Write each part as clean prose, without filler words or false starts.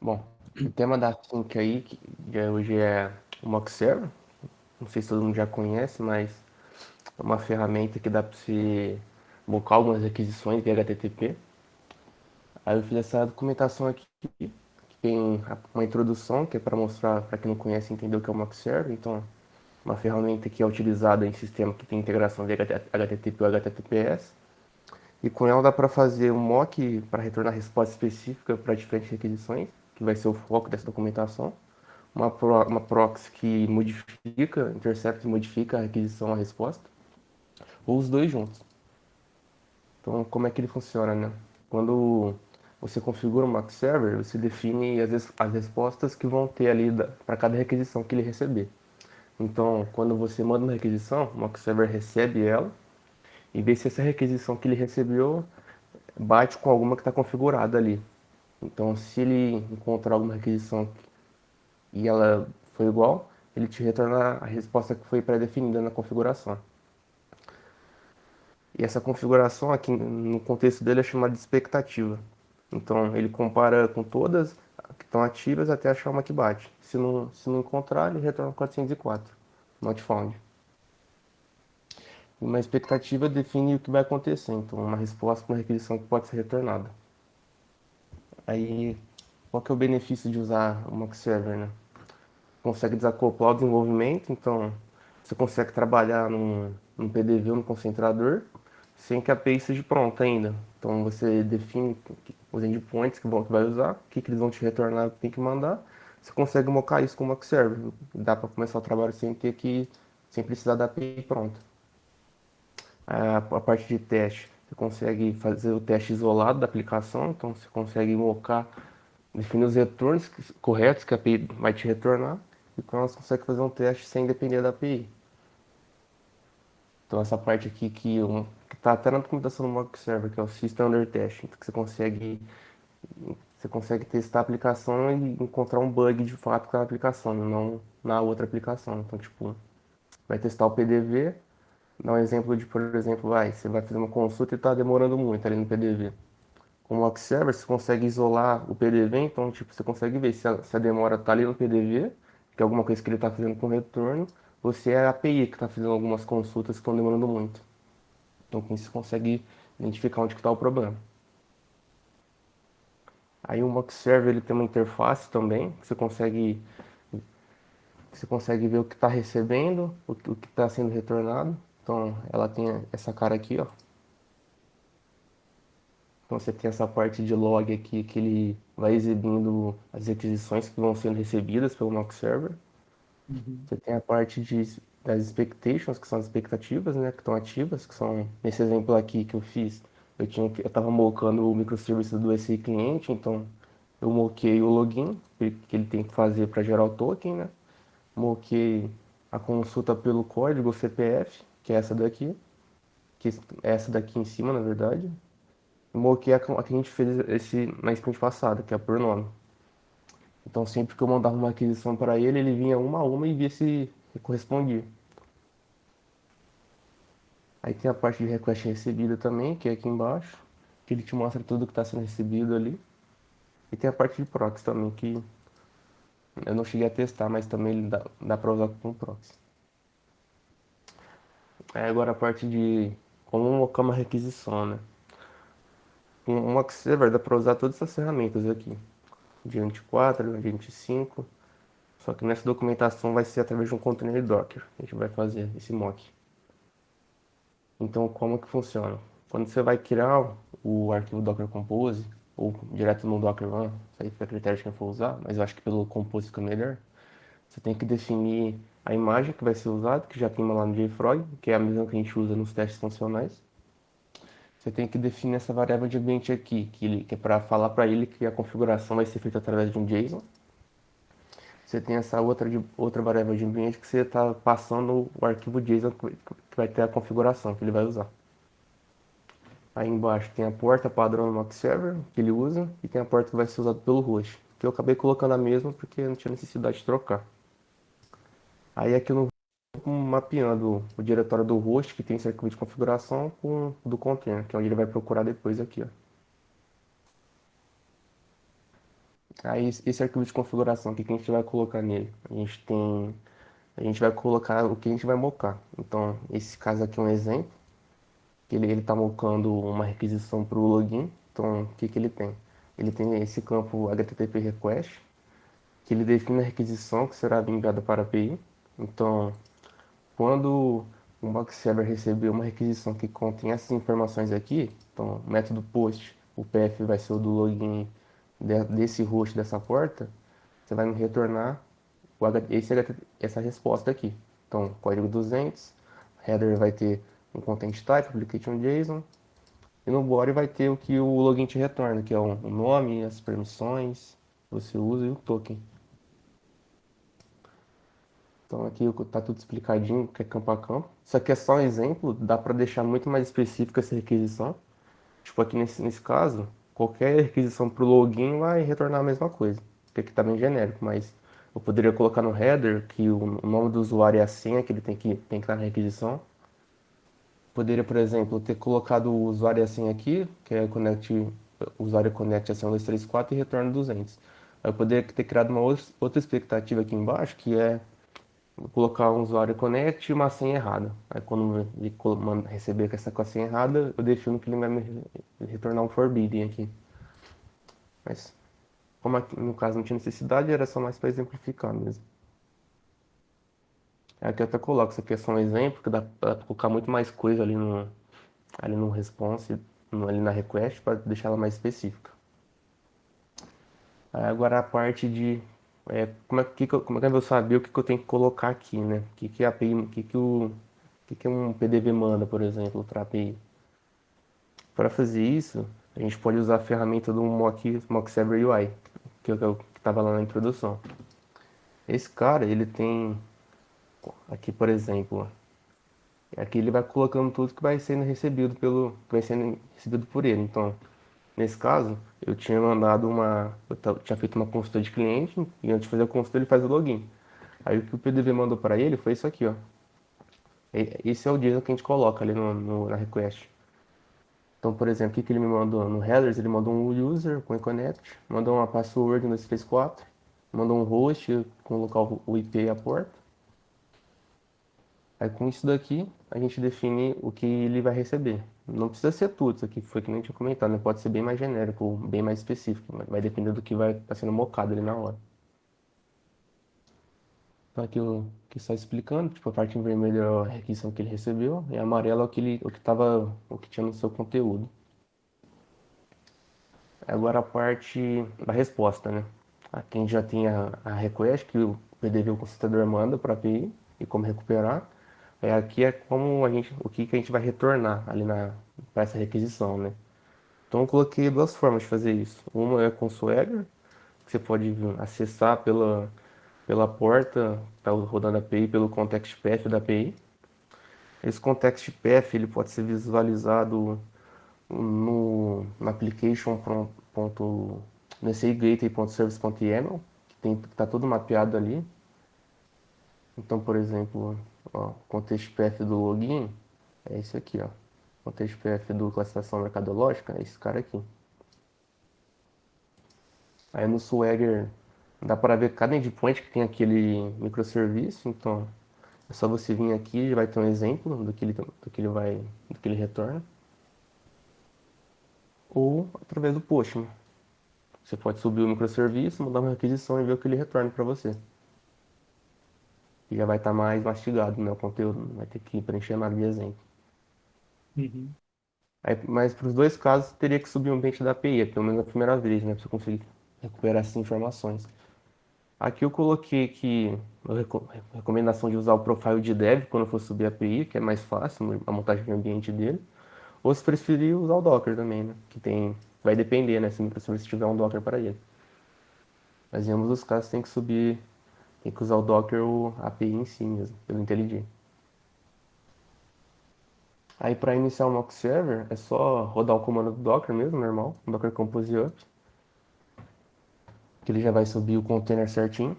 Bom, o tema da Sync aí, que hoje é o Mock Server. Não sei se todo mundo já conhece, mas é uma ferramenta que dá para você mocar algumas requisições de HTTP. Aí eu fiz essa documentação aqui, que tem uma introdução, que é para mostrar, para quem não conhece, entender o que é o Mock Server. Então, uma ferramenta que é utilizada em sistema que tem integração de HTTP ou HTTPS. E com ela dá para fazer um mock para retornar resposta específica para diferentes requisições, que vai ser o foco dessa documentação. Uma proxy que modifica, intercepta e modifica a requisição, a resposta, ou os dois juntos. Então, como é que ele funciona, né? Quando você configura o Mock Server, você define as respostas que vão ter ali para cada requisição que ele receber. Então, quando você manda uma requisição, o Mock Server recebe ela e vê se essa requisição que ele recebeu bate com alguma que está configurada ali. Então, se ele encontrar alguma requisição e ela foi igual, ele te retorna a resposta que foi pré-definida na configuração. E essa configuração aqui no contexto dele é chamada de expectativa. Então, ele compara com todas que estão ativas até achar uma que bate. Se não encontrar, ele retorna 404, not found. Uma expectativa define o que vai acontecer, então uma resposta para uma requisição que pode ser retornada. Aí, qual que é o benefício de usar o Mock Server, né? Consegue desacoplar o desenvolvimento, então você consegue trabalhar num PDV ou no concentrador sem que a API seja pronta ainda. Então você define os endpoints que vai usar, que eles vão te retornar, o que tem que mandar. Você consegue mocar isso com o Mock Server. Dá para começar o trabalho sem precisar da API pronta. A parte de teste, você consegue fazer o teste isolado da aplicação, então você consegue mocar, definir os retornos corretos que a API vai te retornar, e com elas você consegue fazer um teste sem depender da API. Então essa parte aqui que está até na documentação do Mock Server, que é o System Under Testing, que você consegue testar a aplicação e encontrar um bug de fato na aplicação, não na outra aplicação. Então, tipo, vai testar o PDV, dá um exemplo de, por exemplo, você vai fazer uma consulta e está demorando muito ali no PDV. Com o Mock Server, você consegue isolar o PDV, então, tipo, você consegue ver se a demora está ali no PDV, que é alguma coisa que ele está fazendo com retorno, ou se é a API que está fazendo algumas consultas que estão demorando muito. Então, com isso, você consegue identificar onde está o problema. Aí o Mock Server ele tem uma interface também, que você consegue ver o que está recebendo, o que está sendo retornado. Então, ela tem essa cara aqui, ó. Então, você tem essa parte de log aqui que ele vai exibindo as requisições que vão sendo recebidas pelo Mock Server. Uhum. Você tem a parte das expectations, que são as expectativas, né, que estão ativas, que são, nesse exemplo aqui que eu fiz, eu estava mocando o microservice do SI cliente, então eu moquei o login que ele tem que fazer para gerar o token, né? Moquei a consulta pelo código CPF, que é essa daqui, que é essa daqui em cima, na verdade. E moquei a que a gente fez na sprint passada, que é por nome. Então sempre que eu mandava uma aquisição para ele, ele vinha uma a uma e via se correspondia. Aí tem a parte de request recebida também, que é aqui embaixo, que ele te mostra tudo que está sendo recebido ali. E tem a parte de proxy também, que eu não cheguei a testar, mas também ele dá para usar como proxy. Aí agora a parte de como colocar uma requisição, né? Com o Mock Server dá para usar todas essas ferramentas aqui. Diante 4, Diante 5. Só que nessa documentação vai ser através de um container Docker. A gente vai fazer esse mock. Então, como que funciona? Quando você vai criar o arquivo Docker Compose, ou direto no Docker Run, isso aí fica a critério de quem for usar, mas eu acho que pelo Compose fica melhor. Você tem que definir a imagem que vai ser usada, que já tem lá no JFrog, que é a mesma que a gente usa nos testes funcionais. Você tem que definir essa variável de ambiente aqui, que é para falar para ele que a configuração vai ser feita através de um JSON. Você tem essa outra variável de ambiente que você está passando o arquivo JSON que vai ter a configuração que ele vai usar. Aí embaixo tem a porta padrão do Mock Server que ele usa e tem a porta que vai ser usada pelo host, que eu acabei colocando a mesma porque não tinha necessidade de trocar. Aí aqui no mapeando o diretório do host que tem esse arquivo de configuração com o do container, que é onde ele vai procurar depois aqui, ó. Aí esse arquivo de configuração, o que que a gente vai colocar nele? A gente vai colocar o que a gente vai mocar. Então, esse caso aqui é um exemplo, que ele está mocando uma requisição para o login. Então, o que que ele tem? Ele tem esse campo HTTP request, que ele define a requisição que será enviada para a API. Então, quando o mock server receber uma requisição que contém essas informações aqui, então, método post, o PF vai ser o do login desse host dessa porta, você vai me retornar essa resposta aqui. Então, código 200, header vai ter um content type, application JSON, e no body vai ter o que o login te retorna, que é o nome, as permissões que você usa e o token. Então aqui tá tudo explicadinho, que é campo a campo. Isso aqui é só um exemplo, dá para deixar muito mais específica essa requisição. Tipo aqui nesse caso, qualquer requisição para o login vai retornar a mesma coisa, porque aqui está bem genérico, mas eu poderia colocar no header que o nome do usuário é a senha que ele tem que estar na requisição. Poderia, por exemplo, ter colocado o usuário e a senha aqui, que é usuário connect a senha 234 e retorna 200. Aí eu poderia ter criado uma outra expectativa aqui embaixo, que é colocar um usuário connect e uma senha errada. Aí quando ele receber com a senha errada, eu defino que ele vai me retornar um forbidden aqui. Mas como aqui, no caso não tinha necessidade, era só mais para exemplificar mesmo. Aqui eu até coloco, isso aqui é só um exemplo, que dá para colocar muito mais coisa ali no response, ali na request, para deixar ela mais específica. Aí agora a parte de como é que eu vou saber o que eu tenho que colocar aqui, né? O que que a API, o que um PDV manda, por exemplo, para a API. Para fazer isso, a gente pode usar a ferramenta do Mock Server UI, que estava lá na introdução. Esse cara, ele tem aqui, por exemplo, aqui ele vai colocando tudo que que vai sendo recebido por ele. Então, nesse caso, eu tinha feito uma consulta de cliente e antes de fazer a consulta ele faz o login. Aí o que o PDV mandou para ele foi isso aqui, ó. Esse é o JSON que a gente coloca ali na request. Então, por exemplo, o que que ele me mandou? No headers, ele mandou um user com connect, mandou uma password 1234, mandou um host com o local, o IP e a porta. Aí com isso daqui, a gente define o que ele vai receber. Não precisa ser tudo, isso aqui foi que nem tinha comentado, né? Pode ser bem mais genérico, bem mais específico, mas vai depender do que vai estar sendo mocado ali na hora. Então aqui, aqui só explicando, tipo, a parte em vermelho é a requisição que ele recebeu, e a amarela é o que tinha no seu conteúdo. Agora a parte da resposta, né? Aqui a gente já tem a request que o PDV, o consultador, manda para a API e como recuperar. Aqui é o que que a gente vai retornar ali para essa requisição, né? Então eu coloquei duas formas de fazer isso. Uma é com o Swagger, que você pode acessar pela porta, tá rodando a API, pelo context path da API. Esse context path ele pode ser visualizado no application nesse gateway.service.yaml, que tá tudo mapeado ali. Então, por exemplo, ó, contexto path do login é esse aqui, ó. Contexto path do classificação mercadológica é esse cara aqui. Aí no Swagger dá para ver cada endpoint que tem aquele microserviço, então é só você vir aqui e vai ter um exemplo do que ele retorna. Ou através do post, né? Você pode subir o microserviço, mandar uma requisição e ver o que ele retorna para você. E já vai estar mais mastigado, né? O conteúdo não vai ter que preencher nada de exemplo. Uhum. Aí, mas para os dois casos, teria que subir um ambiente da API, pelo menos a primeira vez, né? Para você conseguir recuperar essas informações. Aqui eu coloquei que a recomendação de usar o profile de dev quando for subir a API, que é mais fácil a montagem de ambiente dele. Ou se preferir usar o Docker também, né? Vai depender, né? Se o microserviço tiver um Docker para ele. Mas em ambos os casos tem que usar o Docker ou a API em si mesmo, pelo IntelliJ. Aí para iniciar o mock server é só rodar o comando do Docker mesmo, normal, Docker Compose Up, que ele já vai subir o container certinho.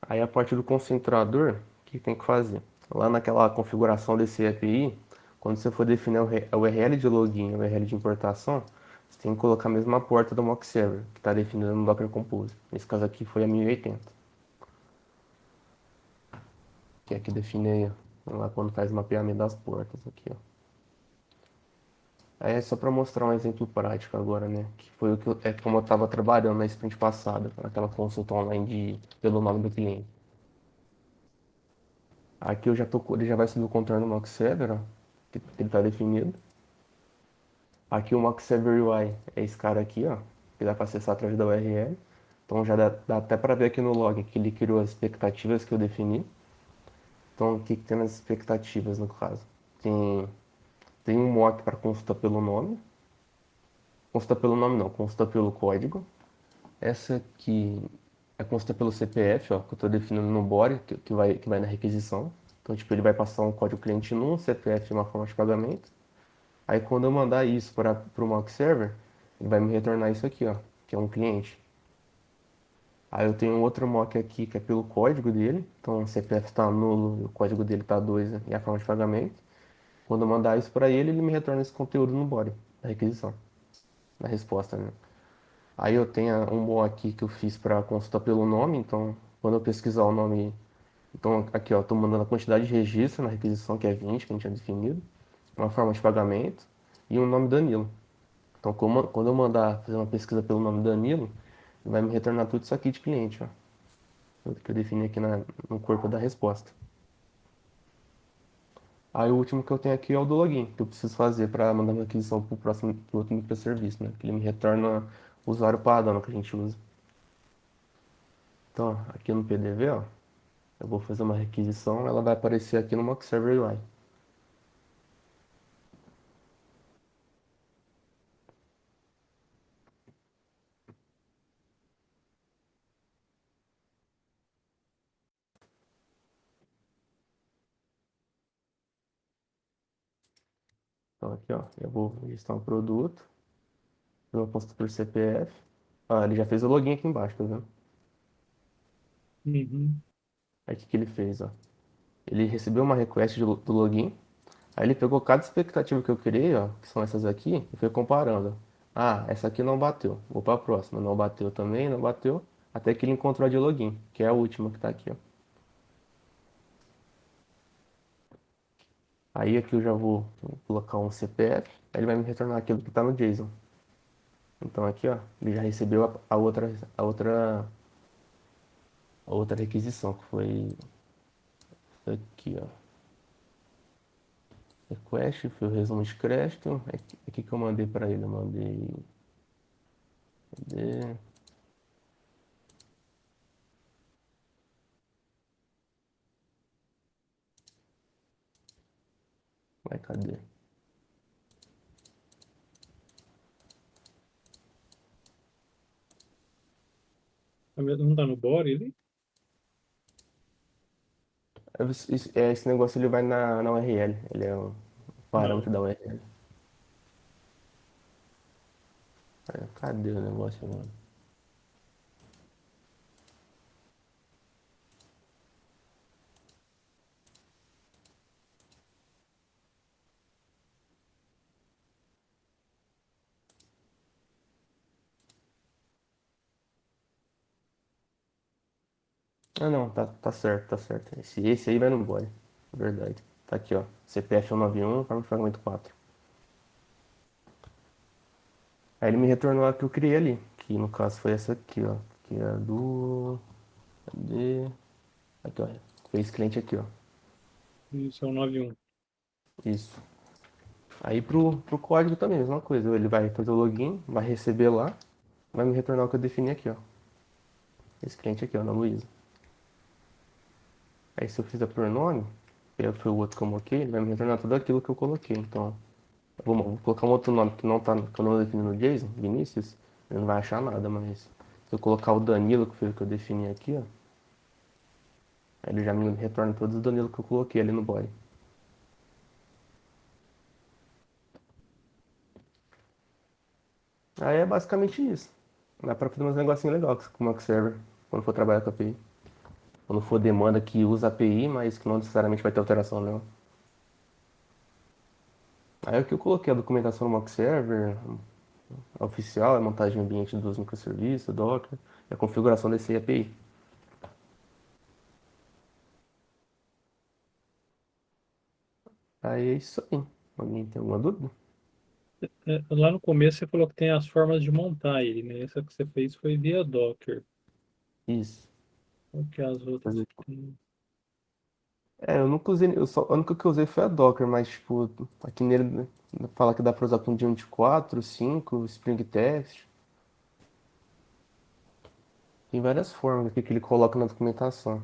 Aí a partir do concentrador, o que tem que fazer? Lá naquela configuração desse API, quando você for definir a URL de login e a URL de importação, Você tem que colocar a mesma porta do mock server, que está definida no Docker Compose. Nesse caso aqui foi a 1080, que é que define aí, ó, lá quando faz o mapeamento das portas aqui, ó. Aí é só para mostrar um exemplo prático agora, né? Que foi o que é como eu estava trabalhando na sprint passada, naquela consulta online pelo nome do cliente. Aqui eu já tô, ele já vai subir o contorno do mock server, ó, que ele está definido. Aqui o mock server UI é esse cara aqui, ó, que dá para acessar através da URL. Então já dá até para ver aqui no log que ele criou as expectativas que eu defini. Então o que, que tem nas expectativas no caso? Tem, tem um mock para consulta pelo nome. Consulta pelo nome não, consulta pelo código. Essa aqui é consulta pelo CPF, ó, que eu estou definindo no body, que vai na requisição. Então, tipo, ele vai passar um código cliente num, CPF e uma forma de pagamento. Aí, quando eu mandar isso para o mock server, ele vai me retornar isso aqui, ó, que é um cliente. Aí eu tenho um outro mock aqui que é pelo código dele. Então, o CPF está nulo, o código dele está 2 e a forma de pagamento. Quando eu mandar isso para ele, ele me retorna esse conteúdo no body, da requisição, na resposta, né? Aí eu tenho um bom aqui que eu fiz para consulta pelo nome, então quando eu pesquisar o nome, então aqui ó, estou mandando a quantidade de registro na requisição que é 20, que a gente tinha definido, uma forma de pagamento e um nome Danilo. Então quando eu mandar fazer uma pesquisa pelo nome Danilo, ele vai me retornar tudo isso aqui de cliente, ó, que eu defini aqui no corpo da resposta. Aí o último que eu tenho aqui é o do login, que eu preciso fazer para mandar uma requisição para o próximo, pro outro microserviço, né? Que ele me retorna o usuário padrão que a gente usa. Então, ó, aqui no PDV, ó, eu vou fazer uma requisição, ela vai aparecer aqui no Mock Server UI. Então aqui, ó, eu vou registrar um produto, eu aposto por CPF. Ah, ele já fez o login aqui embaixo, tá vendo? Uhum. Aí o que que ele fez, ó? Ele recebeu uma request do login, aí ele pegou cada expectativa que eu criei, ó, que são essas aqui, e foi comparando. Ah, essa aqui não bateu, vou para a próxima. Não bateu também, não bateu, até que ele encontrou a de login, que é a última que tá aqui, ó. Aí aqui eu já vou colocar um CPF, aí ele vai me retornar aquilo que tá no JSON. Então aqui, ó, ele já recebeu a outra requisição, que foi aqui, ó. Request, foi o resumo de crédito. Aqui que eu mandei para ele, eu mandei. Cadê? Vai, cadê? Não tá no body ali? Esse negócio ele vai na URL, ele é um Não. parâmetro da URL. Cadê o negócio, mano? Ah, não, tá certo, tá certo. Esse aí vai no body. Verdade. Tá aqui, ó. CPF 191, forma de pagamento 4. Aí ele me retornou a que eu criei ali, que no caso foi essa aqui, ó. Que é a do. Cadê? Aqui, ó. Foi esse cliente aqui, ó. Isso é o 91. Isso. Aí pro código também, a mesma coisa. Ele vai fazer o login, vai receber lá, vai me retornar o que eu defini aqui, ó. Esse cliente aqui, ó, na Luísa. Aí se eu fizer por nome, que foi o outro que eu coloquei, ele vai me retornar tudo aquilo que eu coloquei. Então, vou colocar um outro nome que não tá, que eu não defini no JSON, Vinícius, ele não vai achar nada, mas se eu colocar o Danilo, que foi o que eu defini aqui, ó, aí ele já me retorna todos os Danilo que eu coloquei ali no body. Aí é basicamente isso. Dá pra fazer uns negocinhos legais com o Mock Server, quando for trabalhar com a API. Quando for demanda que usa a API, mas que não necessariamente vai ter alteração, não. Aí o que eu coloquei a documentação no Mock Server, oficial, é a montagem ambiente dos microserviços, Docker, e a configuração desse API. Aí é isso aí. Alguém tem alguma dúvida? Lá no começo você falou que tem as formas de montar ele, né? Essa que você fez foi via Docker. Isso. Qual que é as outras que tem? Eu nunca usei, a única que eu usei foi a Docker, mas tipo, aqui nele né, fala que dá pra usar com Diamond 4, 5, Spring Test. Tem várias formas aqui que ele coloca na documentação.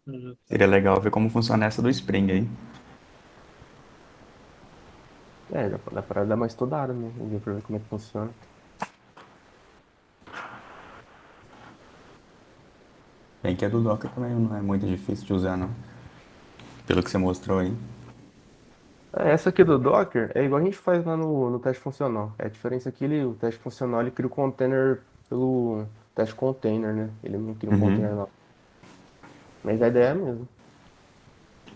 Ah, tá. Seria legal ver como funciona essa do Spring aí. Dá pra dar uma estudada, né? Ver pra ver como é que funciona. Bem que a do Docker também não é muito difícil de usar, não. Pelo que você mostrou aí. Essa aqui do Docker é igual a gente faz lá no teste funcional. A diferença é que o teste funcional ele cria o container pelo teste container, né? Ele não cria um Uhum. container não. Mas a ideia é a mesma.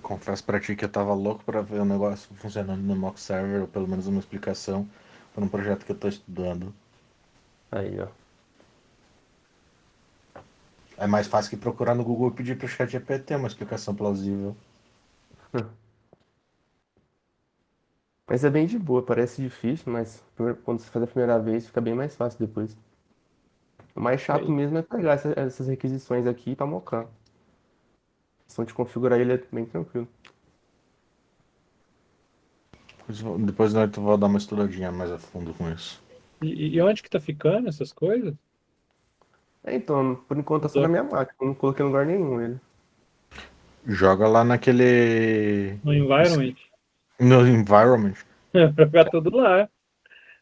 Confesso pra ti que eu tava louco pra ver o negócio funcionando no mock server, ou pelo menos uma explicação para um projeto que eu tô estudando. Aí, ó. É mais fácil que procurar no Google e pedir pro chat GPT uma explicação plausível. Mas é bem de boa, parece difícil, mas quando você faz a primeira vez fica bem mais fácil depois. O mais E chato aí, mesmo é pegar essas requisições aqui pra mocar. A questão de configurar ele é bem tranquilo. Depois nós vou dar uma estudadinha mais a fundo com isso. e onde que tá ficando essas coisas? Então, por enquanto tá O só na Docker minha máquina, eu não coloquei em lugar nenhum ele. Joga lá naquele. no environment? No environment. Pra ficar tudo lá.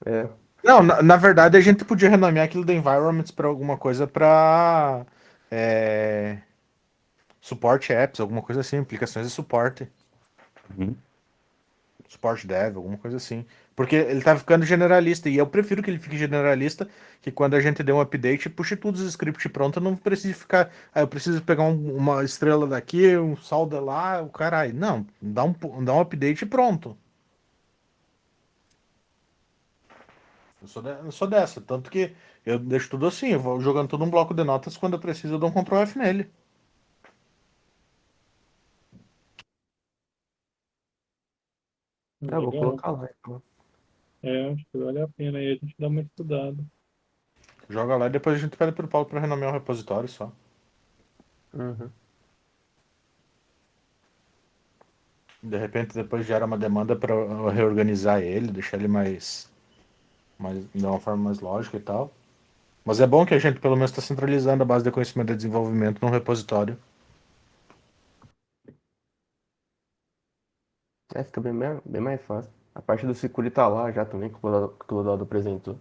É, Não, na verdade a gente podia renomear aquilo do environments para alguma coisa para suporte apps, alguma coisa assim, aplicações de suporte. Uhum. Suporte dev, alguma coisa assim. Porque ele tá ficando generalista, e eu prefiro que ele fique generalista, que quando a gente der um update, puxe todos os scripts pronto, não precise ficar. Ah, eu preciso pegar uma estrela daqui, um saldo lá, o caralho. Não, dá um update e pronto. Eu sou dessa. Tanto que eu deixo tudo assim, eu vou jogando todo um bloco de notas, quando eu preciso, eu dou um Ctrl F nele. eu vou Legal. colocar lá, então. Acho que vale a pena aí a gente dar uma estudada. Joga lá e depois a gente pede pro Paulo para renomear o repositório só. Uhum. De repente depois gera uma demanda para reorganizar ele, deixar ele de uma forma mais lógica e tal. Mas é bom que a gente pelo menos está centralizando a base de conhecimento e desenvolvimento num repositório. Fica bem mais fácil. A parte do Securi tá lá já também, que o Clodoaldo apresentou.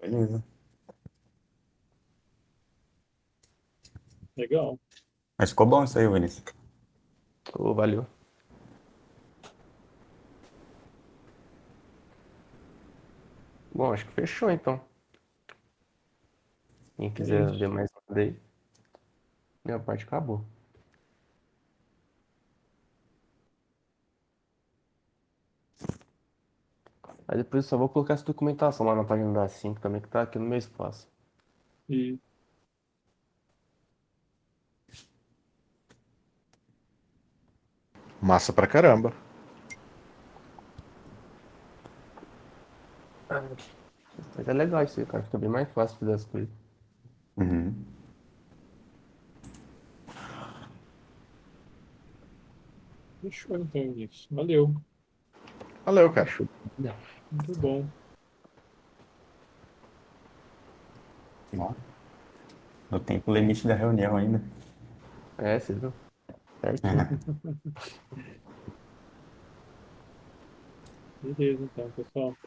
Beleza. Legal. Mas ficou bom isso aí, Vinícius. Ô, valeu. Bom, acho que fechou então. Quem É quiser ver isso. mais nada aí, minha parte acabou. Aí depois eu só vou colocar essa documentação lá na página da 5 também, que tá aqui no meu espaço. E Massa pra caramba. Mas é legal isso aí, cara. Fica bem mais fácil fazer as coisas. Uhum. fechou então isso. Valeu. Valeu, cara. Show. Não. Muito bom. Ó, no tempo limite da reunião ainda. Você viu? Certinho. Beleza, então, pessoal.